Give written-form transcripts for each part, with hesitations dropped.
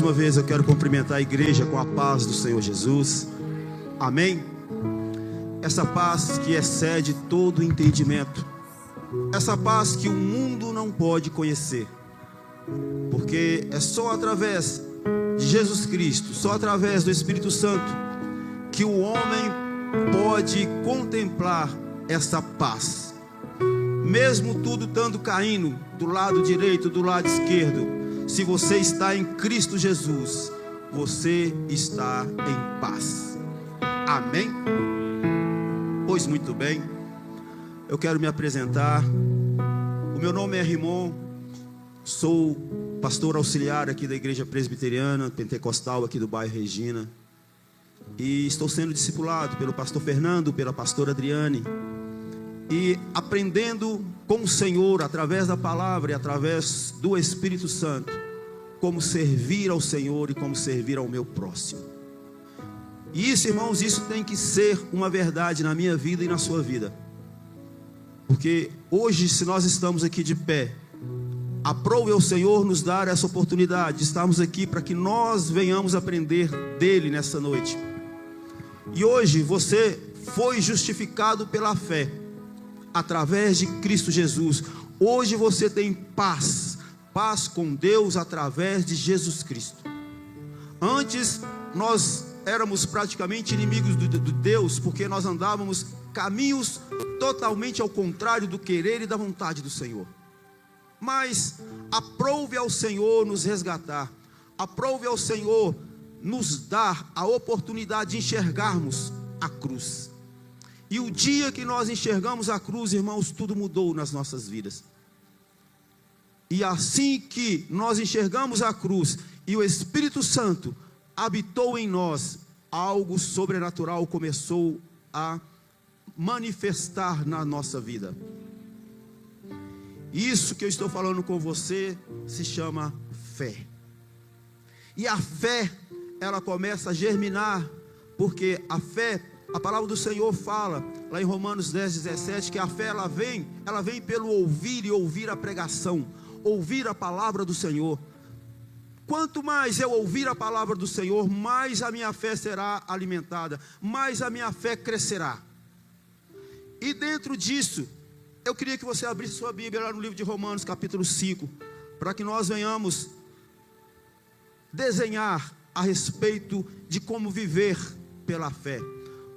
uma vez eu quero cumprimentar a igreja com a paz do Senhor Jesus. Amém? Essa paz que excede todo entendimento. Essa paz que o mundo não pode conhecer. Porque é só através de Jesus Cristo, só através do Espírito Santo, que o homem pode contemplar essa paz. Mesmo tudo estando caindo do lado direito, do lado esquerdo, se você está em Cristo Jesus, você está em paz. Amém? Pois muito bem, eu quero me apresentar. O meu nome é Rimon, sou pastor auxiliar aqui da Igreja Presbiteriana Pentecostal aqui do bairro Regina. E estou sendo discipulado pelo pastor Fernando, pela pastora Adriane. E aprendendo com o Senhor, através da palavra e através do Espírito Santo, como servir ao Senhor e como servir ao meu próximo. E isso, irmãos, isso tem que ser uma verdade na minha vida e na sua vida. Porque hoje, se nós estamos aqui de pé, aprove ao Senhor nos dar essa oportunidade de estarmos aqui para que nós venhamos aprender dele nessa noite. E hoje você foi justificado pela fé através de Cristo Jesus. Hoje você tem paz com Deus através de Jesus Cristo. Antes nós éramos praticamente inimigos de Deus, porque nós andávamos caminhos totalmente ao contrário do querer e da vontade do Senhor. Mas aprove ao Senhor nos resgatar, aprove ao Senhor nos dar a oportunidade de enxergarmos a cruz. E o dia que nós enxergamos a cruz, irmãos, tudo mudou nas nossas vidas. E assim que nós enxergamos a cruz e o Espírito Santo habitou em nós, algo sobrenatural começou a manifestar na nossa vida. Isso que eu estou falando com você se chama fé. E a fé, ela começa a germinar, porque a fé, a palavra do Senhor fala lá em Romanos 10:17, que a fé ela vem pelo ouvir e ouvir a pregação, ouvir a palavra do Senhor. Quanto mais eu ouvir a palavra do Senhor, mais a minha fé será alimentada, mais a minha fé crescerá. E dentro disso, eu queria que você abrisse sua Bíblia lá no livro de Romanos capítulo 5, para que nós venhamos desenhar a respeito de como viver pela fé.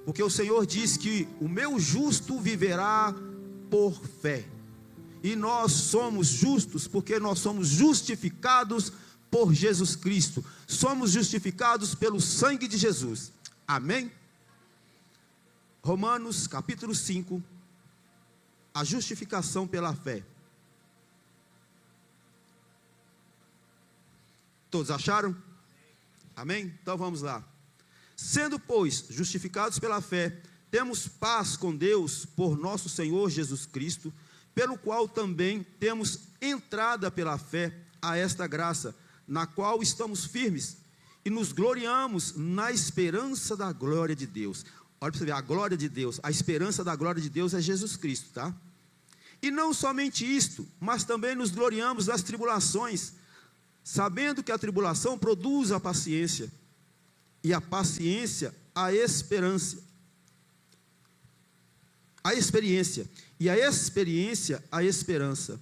Porque o Senhor diz que o meu justo viverá por fé. E nós somos justos porque nós somos justificados por Jesus Cristo. Somos justificados pelo sangue de Jesus. Amém? Romanos capítulo 5. A justificação pela fé. Todos acharam? Amém? Então vamos lá. Sendo, pois, justificados pela fé, temos paz com Deus por nosso Senhor Jesus Cristo, pelo qual também temos entrada pela fé a esta graça, na qual estamos firmes e nos gloriamos na esperança da glória de Deus. Olha para você ver, a glória de Deus, a esperança da glória de Deus é Jesus Cristo, tá? E não somente isto, mas também nos gloriamos nas tribulações, sabendo que a tribulação produz a paciência, e a paciência a esperança, a experiência, e a experiência a esperança.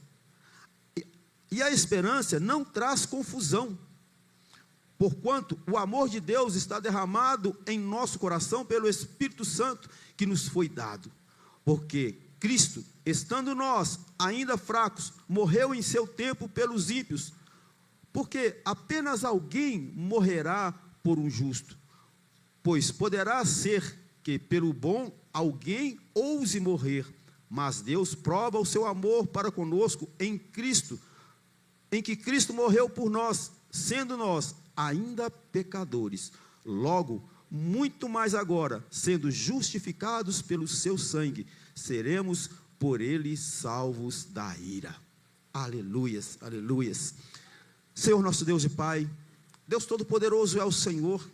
E a esperança não traz confusão, porquanto o amor de Deus está derramado em nosso coração pelo Espírito Santo que nos foi dado. Porque Cristo, estando nós ainda fracos, morreu em seu tempo pelos ímpios. Porque apenas alguém morrerá por um justo, pois poderá ser que pelo bom alguém ouse morrer, mas Deus prova o seu amor para conosco em Cristo, em que Cristo morreu por nós, sendo nós ainda pecadores. Logo, muito mais agora, sendo justificados pelo seu sangue, seremos por ele salvos da ira. Aleluias, aleluias. Senhor nosso Deus e Pai, Deus Todo-Poderoso é o Senhor.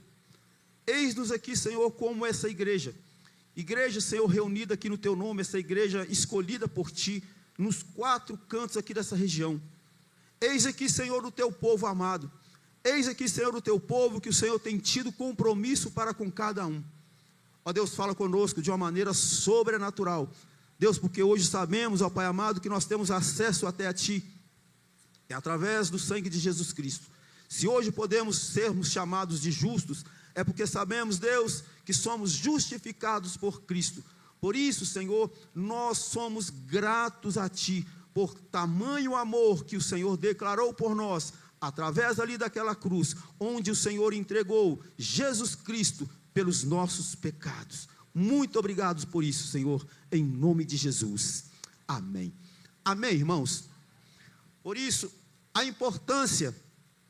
Eis-nos aqui, Senhor, como essa igreja, Senhor, reunida aqui no Teu nome, essa igreja escolhida por Ti, nos 4 cantos aqui dessa região. Eis aqui, Senhor, o Teu povo amado. Eis aqui, Senhor, o teu povo, que o Senhor tem tido compromisso para com cada um. Ó Deus, fala conosco de uma maneira sobrenatural. Deus, porque hoje sabemos, ó Pai amado, que nós temos acesso até a Ti. É através do sangue de Jesus Cristo. Se hoje podemos sermos chamados de justos, é porque sabemos, Deus, que somos justificados por Cristo. Por isso, Senhor, nós somos gratos a Ti, por tamanho amor que o Senhor declarou por nós, através ali daquela cruz, onde o Senhor entregou Jesus Cristo pelos nossos pecados. Muito obrigado por isso, Senhor, em nome de Jesus. Amém. Amém, irmãos? Por isso, a importância,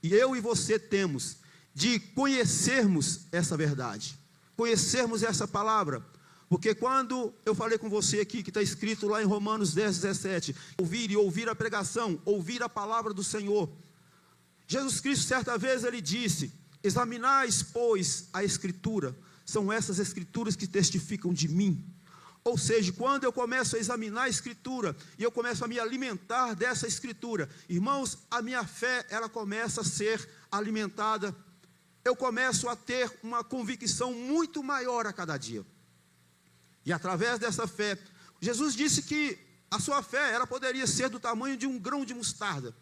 e eu e você temos, de conhecermos essa verdade, conhecermos essa palavra, porque quando eu falei com você aqui, que está escrito lá em Romanos 10, 17, ouvir a pregação, ouvir a palavra do Senhor, Jesus Cristo certa vez ele disse, examinais pois a Escritura, são essas Escrituras que testificam de mim. Ou seja, quando eu começo a examinar a Escritura, e eu começo a me alimentar dessa Escritura, irmãos, a minha fé, ela começa a ser alimentada, eu começo a ter uma convicção muito maior a cada dia, e através dessa fé, Jesus disse que a sua fé, ela poderia ser do tamanho de um grão de mostarda,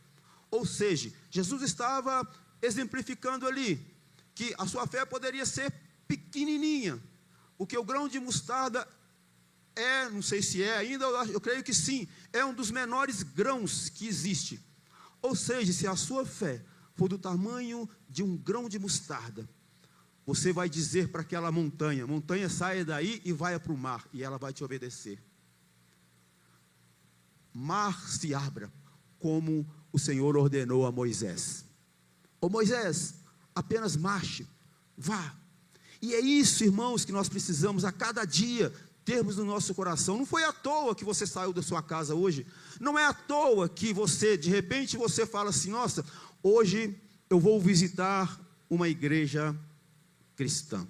ou seja, Jesus estava exemplificando ali, que a sua fé poderia ser pequenininha, porque o grão de mostarda não sei se é ainda, eu creio que sim, é um dos menores grãos que existe. Ou seja, se a sua fé for do tamanho de um grão de mostarda, você vai dizer para aquela montanha, saia daí e vai para o mar, e ela vai te obedecer. Mar se abra, como o Senhor ordenou a Moisés. Ô Moisés, apenas marche, vá. E é isso, irmãos, que nós precisamos a cada dia termos no nosso coração. Não foi à toa que você saiu da sua casa hoje. Não é à toa que você, de repente, você fala assim, nossa, hoje eu vou visitar uma igreja cristã.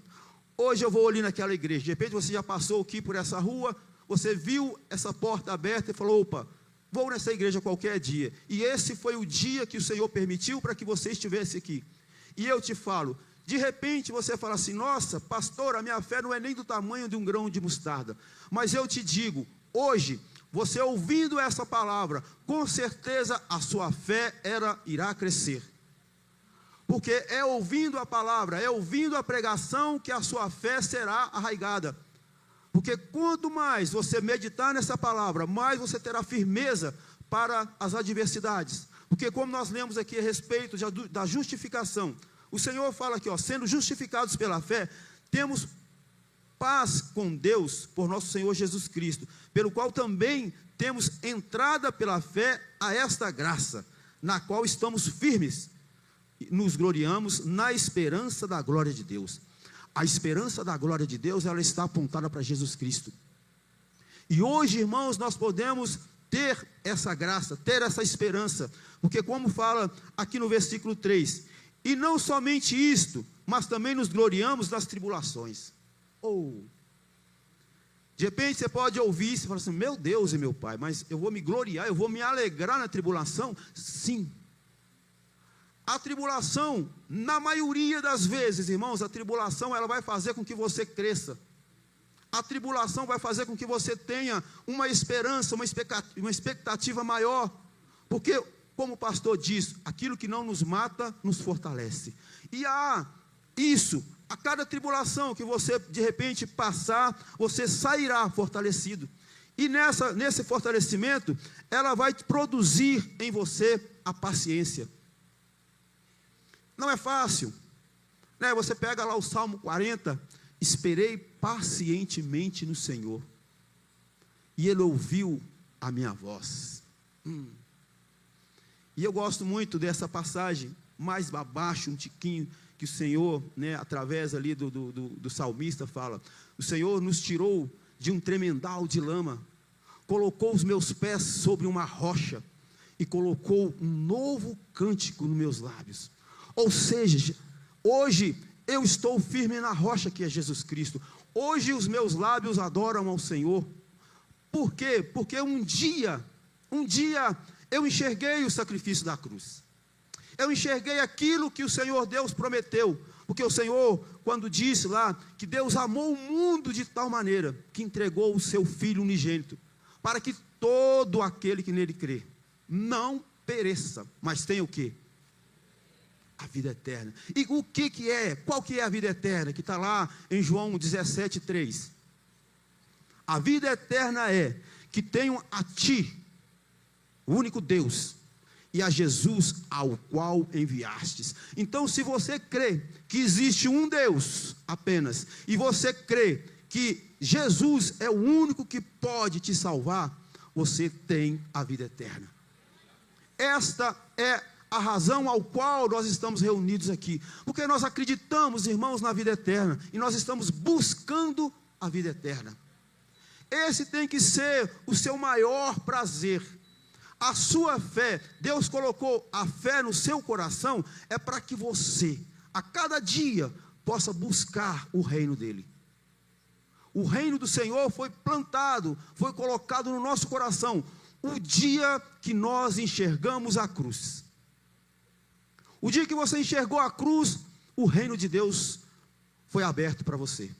Hoje eu vou ali naquela igreja. De repente você já passou aqui por essa rua, você viu essa porta aberta e falou, opa, vou nessa igreja qualquer dia. E esse foi o dia que o Senhor permitiu para que você estivesse aqui. E eu te falo, de repente você fala assim, nossa, pastor, a minha fé não é nem do tamanho de um grão de mostarda. Mas eu te digo, hoje, você ouvindo essa palavra, com certeza a sua fé irá crescer. Porque é ouvindo a palavra, é ouvindo a pregação que a sua fé será arraigada. Porque quanto mais você meditar nessa palavra, mais você terá firmeza para as adversidades. Porque como nós lemos aqui a respeito da justificação, o Senhor fala aqui, sendo justificados pela fé, temos paz com Deus por nosso Senhor Jesus Cristo, pelo qual também temos entrada pela fé a esta graça, na qual estamos firmes, nos gloriamos na esperança da glória de Deus. A esperança da glória de Deus, ela está apontada para Jesus Cristo. E hoje, irmãos, nós podemos ter essa graça, ter essa esperança, porque como fala aqui no versículo 3, e não somente isto, mas também nos gloriamos nas tribulações. De repente você pode ouvir isso e falar assim, meu Deus e meu Pai, mas eu vou me gloriar, eu vou me alegrar na tribulação? Sim. A tribulação, na maioria das vezes, irmãos, a tribulação ela vai fazer com que você cresça. A tribulação vai fazer com que você tenha uma esperança, uma expectativa maior. Porque, como o pastor diz, aquilo que não nos mata, nos fortalece. E a cada tribulação que você de repente passar, você sairá fortalecido. E nesse fortalecimento, ela vai produzir em você a paciência. Não é fácil, né? Você pega lá o Salmo 40, esperei pacientemente no Senhor, e Ele ouviu a minha voz. E eu gosto muito dessa passagem, mais abaixo um tiquinho, que o Senhor, né, através ali do salmista fala, o Senhor nos tirou de um tremendal de lama, colocou os meus pés sobre uma rocha, e colocou um novo cântico nos meus lábios. Ou seja, hoje eu estou firme na rocha que é Jesus Cristo. Hoje os meus lábios adoram ao Senhor. Por quê? Porque um dia eu enxerguei o sacrifício da cruz. Eu enxerguei aquilo que o Senhor Deus prometeu. Porque o Senhor, quando disse lá que Deus amou o mundo de tal maneira que entregou o seu Filho unigênito, para que todo aquele que nele crê não pereça, mas tenha o quê? A vida eterna. E o que é? Qual que é a vida eterna? Que está lá em João 17:3. A vida eterna é que tenham a ti, o único Deus, e a Jesus ao qual enviastes. Então, se você crê que existe um Deus apenas, e você crê que Jesus é o único que pode te salvar, você tem a vida eterna. Esta é a razão ao qual nós estamos reunidos aqui, porque nós acreditamos, irmãos, na vida eterna, e nós estamos buscando a vida eterna. Esse tem que ser o seu maior prazer. A sua fé, Deus colocou a fé no seu coração, é para que você, a cada dia, possa buscar o reino dele. O reino do Senhor foi plantado, foi colocado no nosso coração, o dia que nós enxergamos a cruz. O dia que você enxergou a cruz, o reino de Deus foi aberto para você.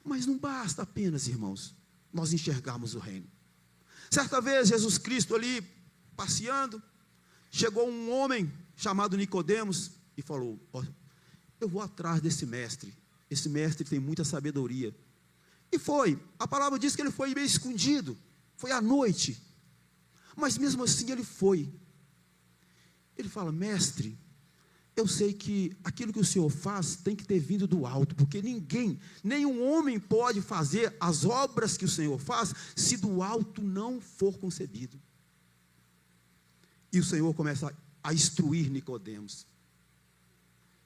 Mas não basta apenas, irmãos, nós enxergarmos o reino. Certa vez, Jesus Cristo ali, passeando, chegou um homem chamado Nicodemos e falou: eu vou atrás desse mestre. Esse mestre tem muita sabedoria. E foi, a palavra diz que ele foi meio escondido, foi à noite, mas mesmo assim ele foi. Ele fala: mestre, eu sei que aquilo que o Senhor faz tem que ter vindo do alto, porque nenhum homem pode fazer as obras que o Senhor faz, se do alto não for concebido. E o Senhor começa a instruir Nicodemos.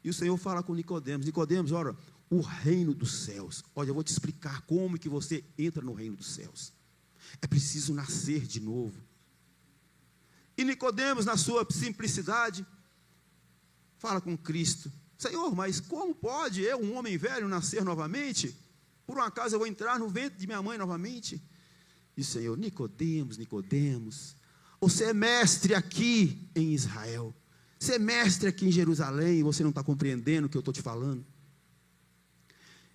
E o Senhor fala com Nicodemos: Nicodemos, olha, o reino dos céus, olha, eu vou te explicar como que você entra no reino dos céus. É preciso nascer de novo. E Nicodemos, na sua simplicidade, fala com Cristo: Senhor, mas como pode eu, um homem velho, nascer novamente? Por um acaso eu vou entrar no ventre de minha mãe novamente? E o Senhor: Nicodemos, Nicodemos, você é mestre aqui em Israel, você é mestre aqui em Jerusalém, e você não está compreendendo o que eu estou te falando.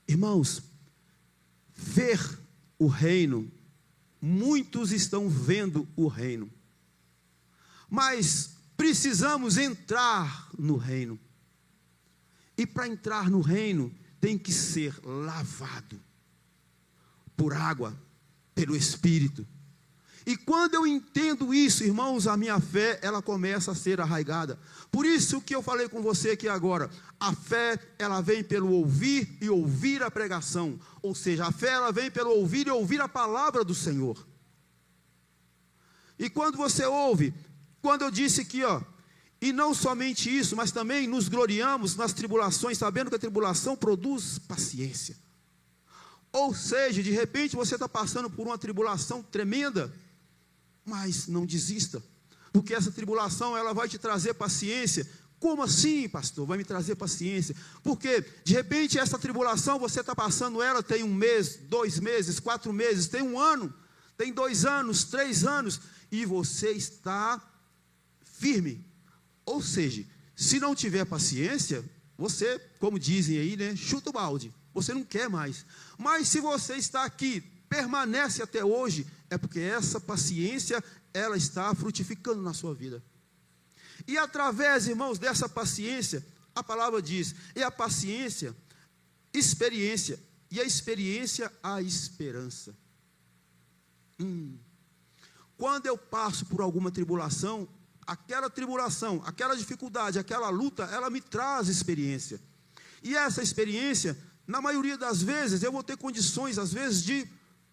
Irmãos, ver o reino, muitos estão vendo o reino, mas precisamos entrar no reino. E para entrar no reino, tem que ser lavado por água, pelo Espírito. E quando eu entendo isso, irmãos, a minha fé, ela começa a ser arraigada. Por isso que eu falei com você aqui agora, a fé, ela vem pelo ouvir e ouvir a pregação. Ou seja, a fé, ela vem pelo ouvir e ouvir a palavra do Senhor. E quando você ouve, quando eu disse aqui, e não somente isso, mas também nos gloriamos nas tribulações, sabendo que a tribulação produz paciência. Ou seja, de repente você está passando por uma tribulação tremenda, mas não desista, porque essa tribulação, ela vai te trazer paciência. Como assim, pastor? Vai me trazer paciência? Porque de repente essa tribulação, você está passando ela, tem 1 mês, 2 meses, 4 meses, tem 1 ano, tem 2 anos, 3 anos, e você está firme. Ou seja, se não tiver paciência, você, como dizem aí, né, chuta o balde, você não quer mais. Mas se você está aqui, permanece até hoje, é porque essa paciência, ela está frutificando na sua vida. E através, irmãos, dessa paciência, a palavra diz, e a paciência, experiência, e a experiência, a esperança. Quando eu passo por alguma tribulação, aquela dificuldade, aquela luta, ela me traz experiência. E essa experiência, na maioria das vezes, eu vou ter condições, às vezes, de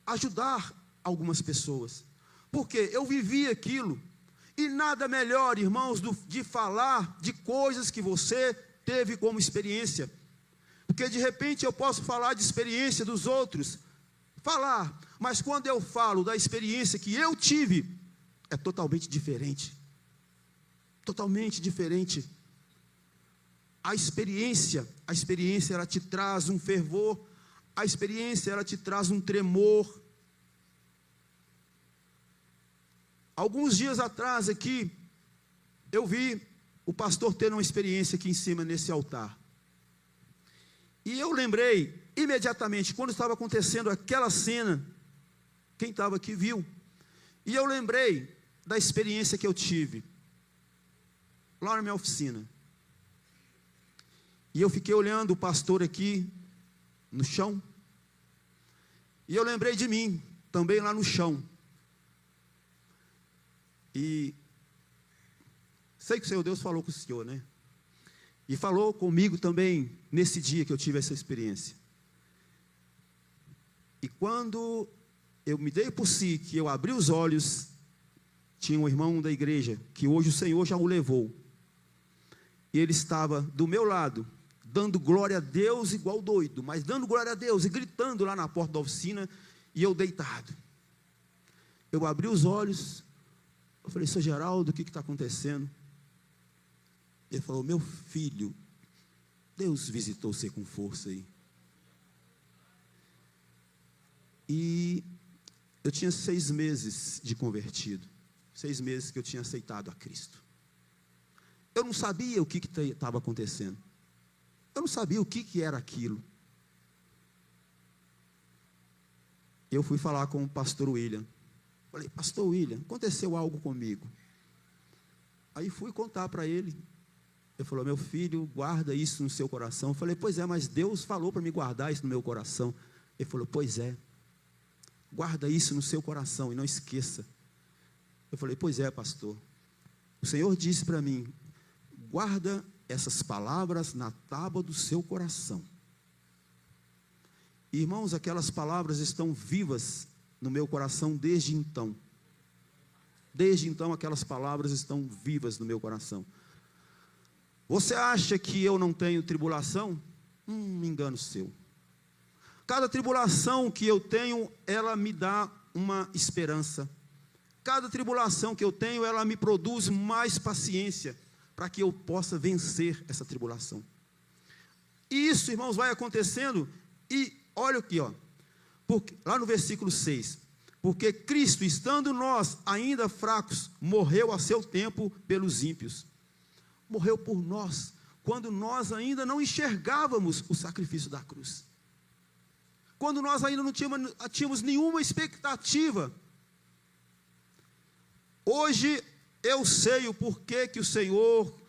ajudar algumas pessoas. Porque eu vivi aquilo. E nada melhor, irmãos, de falar de coisas que você teve como experiência. Porque de repente eu posso falar de experiência dos outros, mas quando eu falo da experiência que eu tive, é totalmente diferente. Totalmente diferente. A experiência ela te traz um fervor, a experiência ela te traz um tremor. Alguns dias atrás aqui, eu vi o pastor tendo uma experiência aqui em cima, nesse altar. E eu lembrei, imediatamente, quando estava acontecendo aquela cena, quem estava aqui viu. E eu lembrei da experiência que eu tive, lá na minha oficina. E eu fiquei olhando o pastor aqui, no chão. E eu lembrei de mim, também lá no chão. E sei que o Senhor Deus falou com o Senhor, né? E falou comigo também, nesse dia que eu tive essa experiência. E quando eu me dei por si, que eu abri os olhos, tinha um irmão da igreja, que hoje o Senhor já o levou. E ele estava do meu lado, dando glória a Deus igual doido, mas dando glória a Deus e gritando lá na porta da oficina, e eu deitado. Eu abri os olhos, eu falei: Sr. Geraldo, o que está acontecendo? Ele falou: meu filho, Deus visitou você com força aí. E eu tinha 6 meses de convertido, 6 meses que eu tinha aceitado a Cristo. Eu não sabia o que estava acontecendo. Eu não sabia o que era aquilo. Eu fui falar com o pastor William. Falei: pastor William, aconteceu algo comigo. Aí fui contar para ele. Ele falou: meu filho, guarda isso no seu coração. Eu falei: pois é, mas Deus falou para me guardar isso no meu coração. Ele falou: pois é, guarda isso no seu coração e não esqueça. Eu falei: pois é, pastor. O Senhor disse para mim: guarda essas palavras na tábua do seu coração. Irmãos, aquelas palavras estão vivas no meu coração desde então. Desde então aquelas palavras estão vivas no meu coração. Você acha que eu não tenho tribulação? Engano seu. Cada tribulação que eu tenho, ela me dá uma esperança. Cada tribulação que eu tenho, ela me produz mais paciência, para que eu possa vencer essa tribulação. E isso, irmãos, vai acontecendo. E olha aqui, ó, porque, lá no versículo 6, porque Cristo, estando nós ainda fracos, morreu a seu tempo pelos ímpios. Morreu por nós, quando nós ainda não enxergávamos o sacrifício da cruz, quando nós ainda não tínhamos nenhuma expectativa. Hoje eu sei o porquê que o Senhor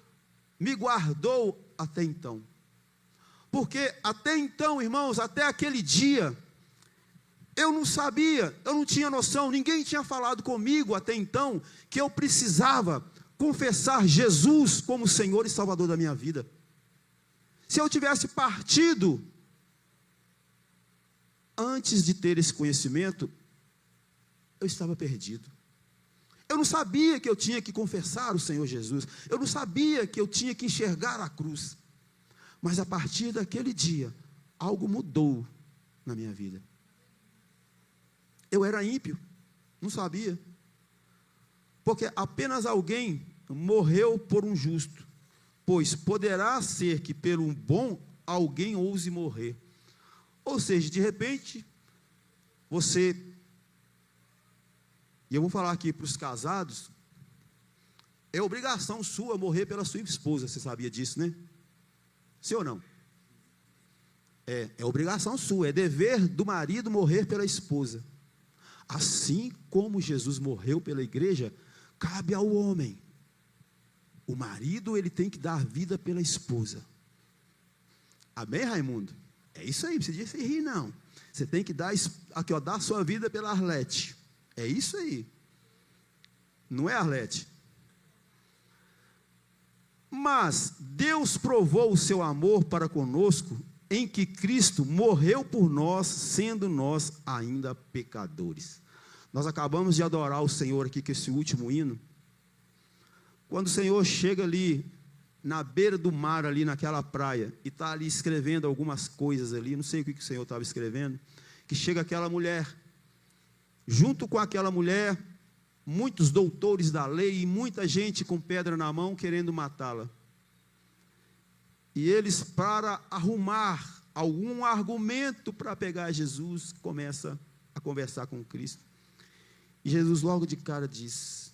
me guardou até então. Porque até então, irmãos, até aquele dia, eu não sabia, eu não tinha noção, ninguém tinha falado comigo até então, que eu precisava confessar Jesus como Senhor e Salvador da minha vida. Se eu tivesse partido antes de ter esse conhecimento, eu estava perdido. Eu não sabia que eu tinha que confessar o Senhor Jesus. Eu não sabia que eu tinha que enxergar a cruz. Mas a partir daquele dia, algo mudou na minha vida. Eu era ímpio, não sabia. Porque apenas alguém morreu por um justo. Pois poderá ser que pelo um bom alguém ouse morrer. Ou seja, de repente, você... E eu vou falar aqui para os casados, é obrigação sua morrer pela sua esposa, você sabia disso, né? Sim ou não? É obrigação sua, é dever do marido morrer pela esposa. Assim como Jesus morreu pela igreja, cabe ao homem. O marido, ele tem que dar vida pela esposa. Amém, Raimundo? É isso aí, não precisa se rir não. Você tem que dar, aqui, ó, dar sua vida pela Arlete. É isso aí. Não é, Arlete? Mas Deus provou o seu amor para conosco em que Cristo morreu por nós, sendo nós ainda pecadores. Nós acabamos de adorar o Senhor aqui com esse último hino. Quando o Senhor chega ali na beira do mar, ali naquela praia, e está ali escrevendo algumas coisas ali, não sei o que o Senhor estava escrevendo, que chega aquela mulher. Junto com aquela mulher, muitos doutores da lei e muita gente com pedra na mão querendo matá-la. E eles, para arrumar algum argumento para pegar Jesus, começa a conversar com Cristo. E Jesus logo de cara diz: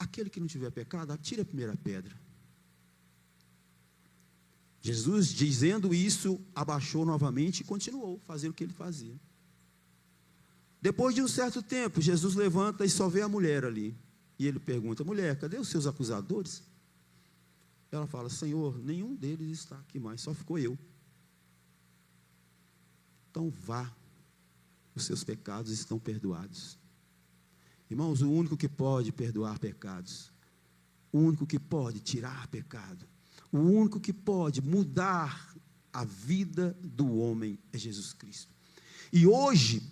aquele que não tiver pecado, atire a primeira pedra. Jesus, dizendo isso, abaixou novamente e continuou fazendo o que ele fazia. Depois de um certo tempo, Jesus levanta e só vê a mulher ali. E ele pergunta: mulher, cadê os seus acusadores? Ela fala: Senhor, nenhum deles está aqui mais, só ficou eu. Então vá, os seus pecados estão perdoados. Irmãos, o único que pode perdoar pecados, o único que pode tirar pecado, o único que pode mudar a vida do homem é Jesus Cristo. E hoje,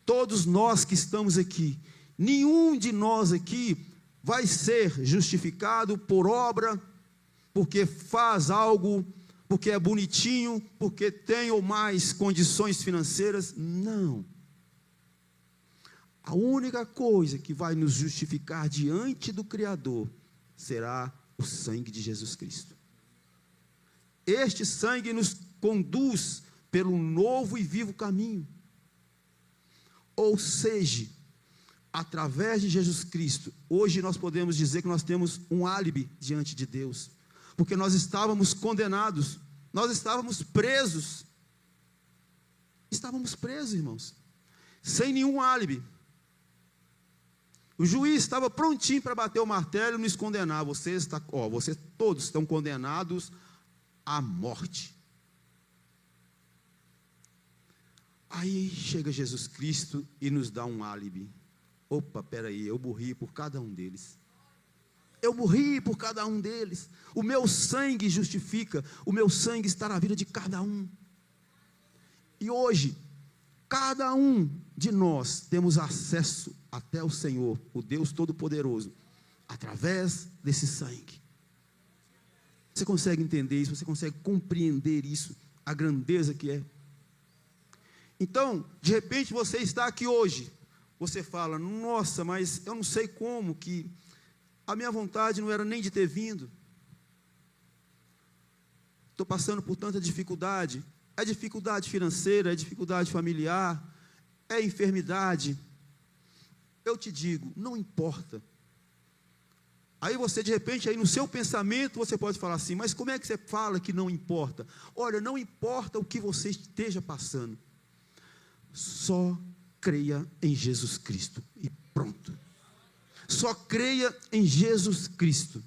todos nós que estamos aqui, nenhum de nós aqui vai ser justificado por obra, porque faz algo, porque é bonitinho, porque tem ou mais condições financeiras. Não. A única coisa que vai nos justificar diante do Criador será o sangue de Jesus Cristo. Este sangue nos conduz pelo novo e vivo caminho. Ou seja, através de Jesus Cristo, hoje nós podemos dizer que nós temos um álibi diante de Deus, porque nós estávamos condenados, nós estávamos presos, irmãos, sem nenhum álibi. O juiz estava prontinho para bater o martelo e nos condenar. Vocês todos estão condenados à morte. Aí chega Jesus Cristo e nos dá um álibi. Opa, peraí, eu morri por cada um deles. Eu morri por cada um deles. O meu sangue justifica. O meu sangue está na vida de cada um. E hoje, cada um de nós temos acesso até o Senhor, o Deus Todo-Poderoso, através desse sangue. Você consegue entender isso? Você consegue compreender isso? A grandeza que é? Então, de repente você está aqui hoje, você fala: nossa, mas eu não sei como, que a minha vontade não era nem de ter vindo, estou passando por tanta dificuldade. É dificuldade financeira, é dificuldade familiar, é enfermidade. Eu te digo, não importa. Aí você, de repente, aí no seu pensamento, você pode falar assim: mas como é que você fala que não importa? Olha, não importa o que você esteja passando, só creia em Jesus Cristo e pronto. Só creia em Jesus Cristo.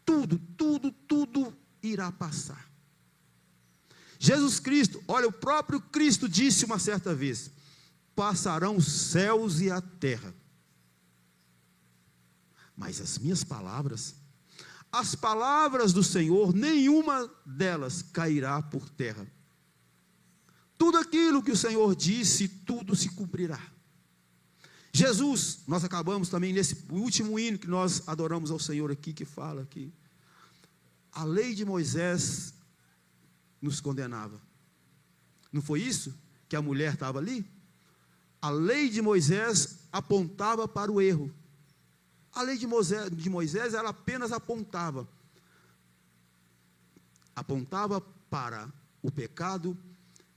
Tudo irá passar. Jesus Cristo, olha, o próprio Cristo disse uma certa vez: passarão os céus e a terra, mas as minhas palavras, as palavras do Senhor, nenhuma delas cairá por terra. Tudo aquilo que o Senhor disse, tudo se cumprirá. Jesus, nós acabamos também nesse último hino que nós adoramos ao Senhor aqui, que fala que a lei de Moisés nos condenava. Não foi isso que a mulher estava ali? A lei de Moisés apontava para o erro. A lei de Moisés, ela apenas apontava para o pecado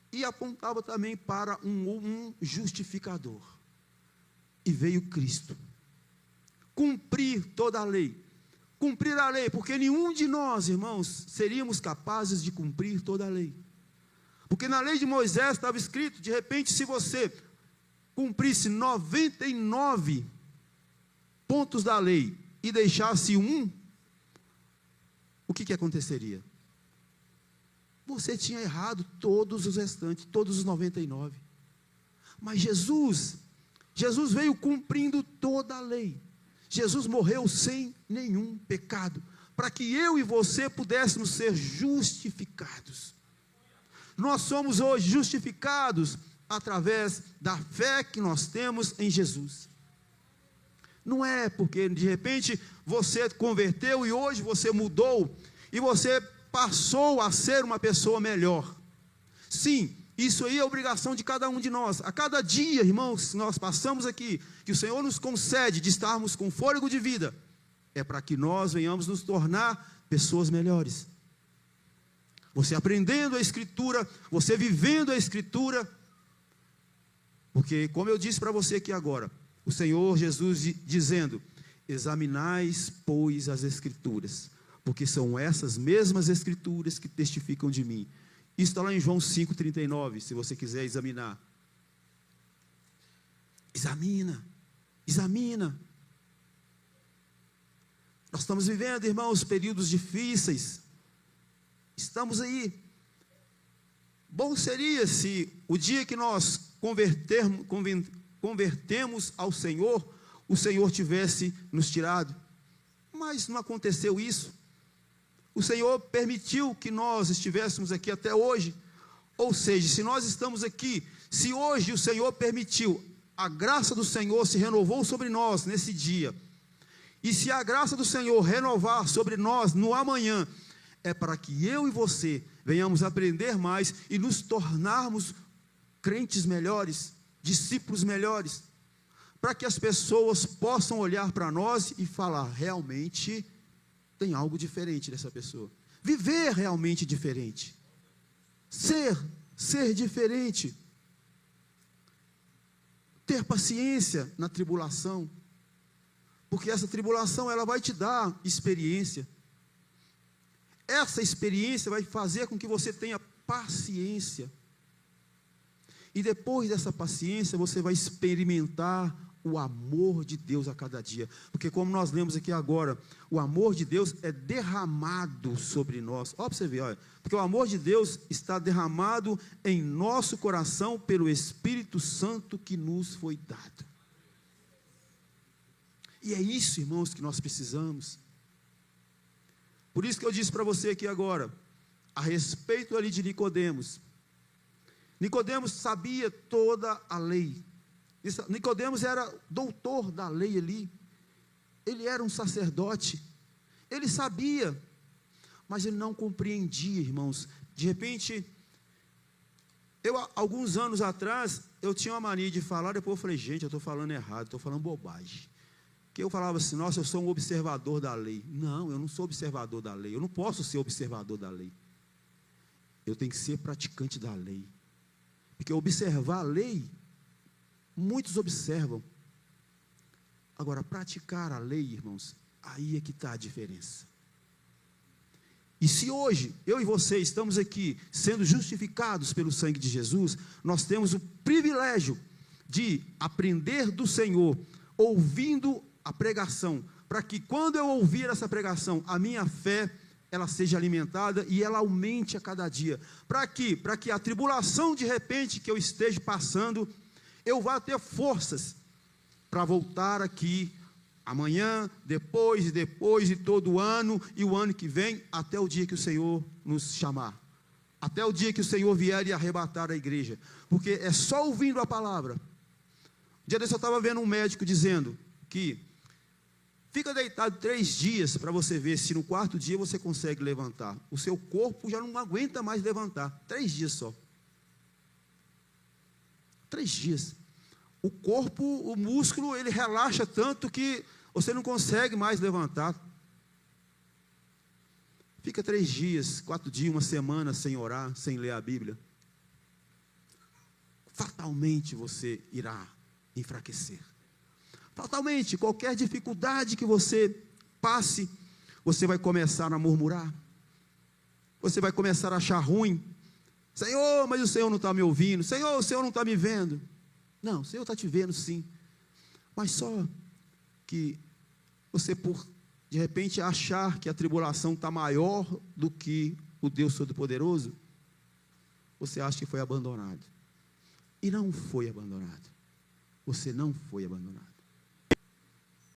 e apontava também para um justificador. E veio Cristo cumprir toda a lei. Cumprir a lei, porque nenhum de nós, irmãos, seríamos capazes de cumprir toda a lei. Porque na lei de Moisés estava escrito, de repente, se você cumprisse 99 pontos da lei e deixasse um, o que aconteceria? Você tinha errado todos os restantes, todos os 99. Mas Jesus veio cumprindo toda a lei. Jesus morreu sem nenhum pecado, para que eu e você pudéssemos ser justificados. Nós somos hoje justificados através da fé que nós temos em Jesus. Não é porque de repente você converteu e hoje você mudou e você passou a ser uma pessoa melhor. Sim, isso aí é obrigação de cada um de nós. A cada dia, irmãos, nós passamos aqui, que o Senhor nos concede de estarmos com fôlego de vida, é para que nós venhamos nos tornar pessoas melhores. Você aprendendo a Escritura, você vivendo a Escritura, porque como eu disse para você aqui agora, o Senhor Jesus dizendo: Examinais, pois, as Escrituras, porque são essas mesmas Escrituras que testificam de mim. Isso está lá em João 5,39, se você quiser examinar. Examina, examina. Nós estamos vivendo, irmãos, períodos difíceis. Estamos aí. Bom seria se o dia que nós convertemos ao Senhor, o Senhor tivesse nos tirado. Mas não aconteceu isso. O Senhor permitiu que nós estivéssemos aqui até hoje. Ou seja, se nós estamos aqui, se hoje o Senhor permitiu, a graça do Senhor se renovou sobre nós nesse dia. E se a graça do Senhor renovar sobre nós no amanhã, é para que eu e você venhamos aprender mais e nos tornarmos crentes melhores, discípulos melhores, para que as pessoas possam olhar para nós e falar, realmente tem algo diferente dessa pessoa. Viver realmente diferente. Ser diferente. Ter paciência na tribulação. Porque essa tribulação, ela vai te dar experiência. Essa experiência vai fazer com que você tenha paciência. E depois dessa paciência, você vai experimentar o amor de Deus a cada dia. Porque como nós lemos aqui agora, o amor de Deus é derramado sobre nós. Olha para você ver, olha. Porque o amor de Deus está derramado em nosso coração pelo Espírito Santo que nos foi dado. E é isso, irmãos, que nós precisamos. Por isso que eu disse para você aqui agora, a respeito ali de Nicodemos. Nicodemos sabia toda a lei. Nicodemos era doutor da lei ali. Ele era um sacerdote. Ele sabia, mas ele não compreendia, irmãos. De repente, alguns anos atrás, eu tinha uma mania de falar, depois eu falei, gente, eu estou falando errado, estou falando bobagem. Que eu falava assim, nossa, eu sou um observador da lei. Não, eu não sou observador da lei. Eu não posso ser observador da lei. Eu tenho que ser praticante da lei. Porque observar a lei, muitos observam. Agora, praticar a lei, irmãos, aí é que está a diferença. E se hoje, eu e você estamos aqui, sendo justificados pelo sangue de Jesus, nós temos o privilégio de aprender do Senhor, ouvindo a pregação, para que quando eu ouvir essa pregação, a minha fé, ela seja alimentada e ela aumente a cada dia. Para que a tribulação de repente que eu esteja passando, eu vá ter forças para voltar aqui amanhã, depois e todo ano, e o ano que vem, até o dia que o Senhor nos chamar. Até o dia que o Senhor vier e arrebatar a igreja. Porque é só ouvindo a palavra. Um dia desse eu estava vendo um médico dizendo que fica deitado 3 dias para você ver se no 4º dia você consegue levantar. O seu corpo já não aguenta mais levantar. 3 dias só. 3 dias. O corpo, o músculo, ele relaxa tanto que você não consegue mais levantar. Fica 3 dias, 4 dias, 1 semana sem orar, sem ler a Bíblia. Fatalmente você irá enfraquecer. Fatalmente, qualquer dificuldade que você passe, você vai começar a murmurar. Você vai começar a achar ruim. Senhor, mas o Senhor não está me ouvindo. Senhor, o Senhor não está me vendo. Não, o Senhor está te vendo sim. Mas só que você, por de repente achar que a tribulação está maior do que o Deus Todo-Poderoso, você acha que foi abandonado. E não foi abandonado. Você não foi abandonado.